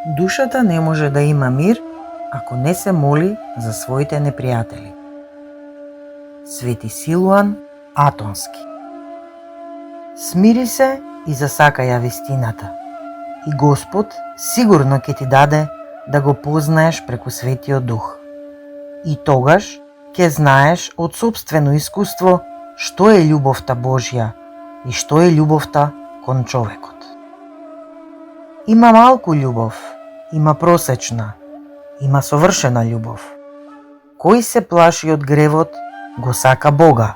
Душата не може да има мир ако не се моли за своите непријатели. Свети Силуан Атонски. Смири се и засакаја вистината. И Господ сигурно ќе ти даде да го познаеш преку Светиот Дух. И тогаш ќе знаеш од сопствено искуство што е љубовта Божја и што е љубовта кон човекот. Има малку љубов, има просечна, има совршена љубов. Кој се плаши од гревот, го сака Бога.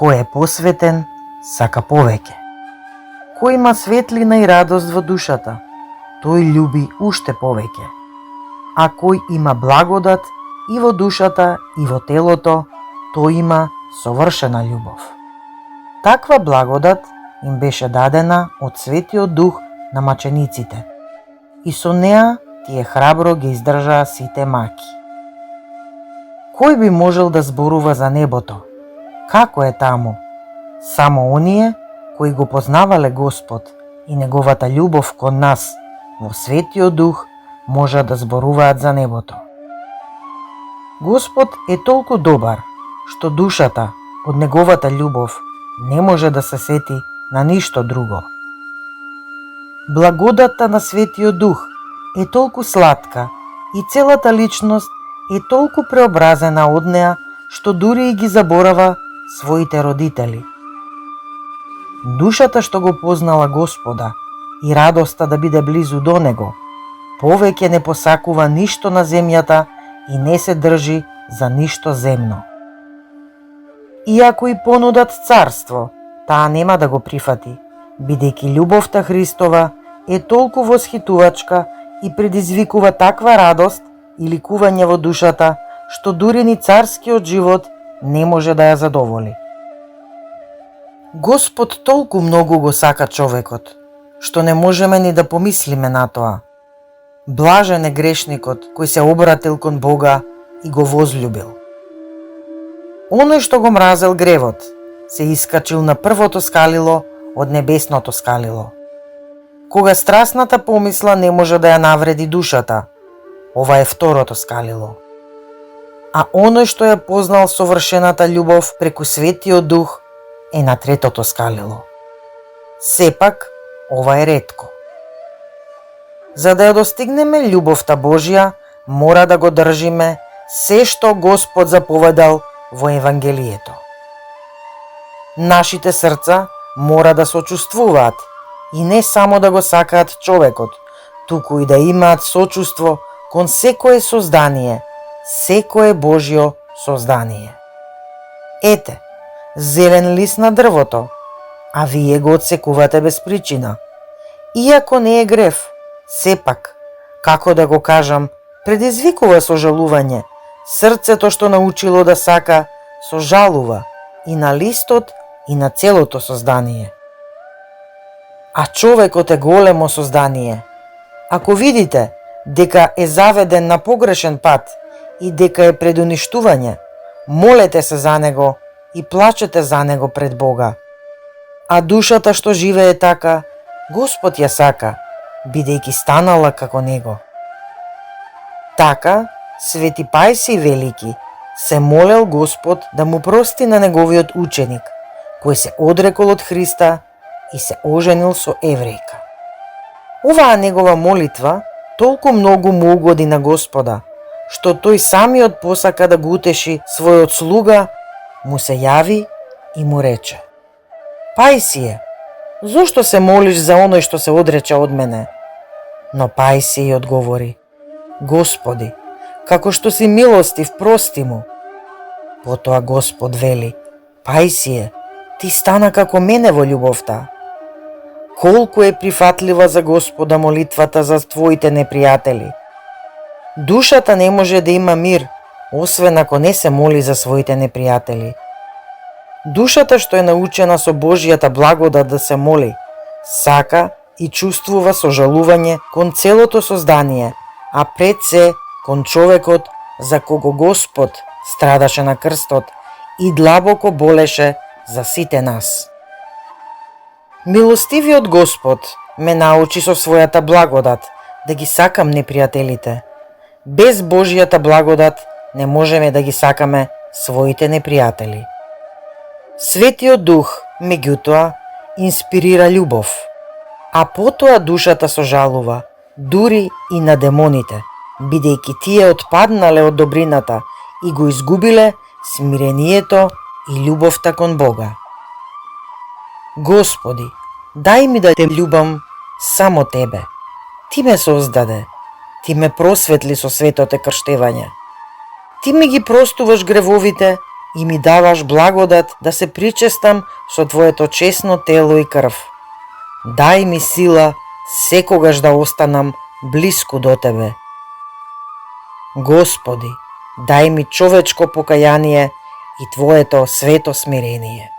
Кој е посветен, сака повеќе. Кој има светлина и радост во душата, тој љуби уште повеќе. А кој има благодат и во душата и во телото, тој има совршена љубов. Таква благодат им беше дадена од Светиот Дух на мачениците и со неа тие храбро ги издржаа сите маки. Кој би можел да зборува за небото? Како е таму? Само оние кои го познавале Господ и неговата љубов кон нас во Светиот Дух можат да зборуваат за небото. Господ е толку добар што душата од неговата љубов не може да се сети на ништо друго. Благодатта на Светиот Дух е толку сладка и целата личност е толку преобразена од неа што дури и ги заборава своите родители. Душата што го познала Господа и радоста да биде близу до Него, повеќе не посакува ништо на земјата и не се држи за ништо земно. Иако и понудат царство, таа нема да го прифати, бидејќи љубовта Христова е толку восхитувачка и предизвикува таква радост и ликување во душата, што дури ни царскиот живот не може да ја задоволи. Господ толку многу го сака човекот, што не можеме ни да помислиме на тоа. Блажен е грешникот кој се обратил кон Бога и го возлюбил. Оној што го мразел гревот, се искачил на првото скалило од небесното скалило. Кога страсната помисла не може да ја навреди душата, ова е второто скалило. А оној што ја познал совршената љубов преку Светиот Дух е на третото скалило. Сепак, ова е ретко. За да ја достигнеме љубовта Божја, мора да го држиме се што Господ заповедал во Евангелието. Нашите срца мора да сочувствуваат и не само да го сакаат човекот, туку и да имаат сочувство кон секое создание, секое Божјо создание. Ете, зелен лист на дрвото, а вие го отсекувате без причина. Иако не е грев, сепак, како да го кажам, предизвикува сожалување. Срцето што научило да сака, сожалува и на листот и на целото создание. А човекот е големо создание. Ако видите дека е заведен на погрешен пат и дека е пред уништување, молете се за него и плачете за него пред Бога. А душата што живее така, Господ ја сака, бидејќи станала како него. Така, Свети Пајсий Велики се молел Господ да му прости на неговиот ученик, кој се одрекол од Христа и се оженил со еврејка. Оваа негова молитва толку многу му угоди на Господа, што тој самиот посака да го утеши својот слуга, му се јави и му рече: Пајсие, зошто се молиш за оној што се одрече од мене? Но Пајсий одговори: Господи, како што си милостив, прости му. Потоа Господ вели: Пајсие, ти стана како мене во љубовта. Колку е прифатлива за Господа молитвата за твоите непријатели. Душата не може да има мир, освен ако не се моли за своите непријатели. Душата што е научена со Божјата благодат да се моли, сака и чувствува сожалување кон целото создание, а пред се кон човекот за кого Господ страдаше на крстот и длабоко болеше за сите нас. Милостивиот Господ ме научи со својата благодат да ги сакам непријателите. Без Божјата благодат не можеме да ги сакаме своите непријатели. Светиот Дух, меѓутоа, инспирира љубов, а потоа душата сожалува, дури и на демоните, бидејќи тие отпаднале од добрината и го изгубиле смирението и љубовта кон Бога. Господи, дај ми да те љубам само Тебе. Ти ме создаде, Ти ме просветли со светото крштевање. Ти ми ги простуваш гревовите и ми даваш благодат да се причестам со Твоето честно тело и крв. Дај ми сила секогаш да останам блиску до Тебе. Господи, дај ми човечко покаяние и Твоето свето смирение.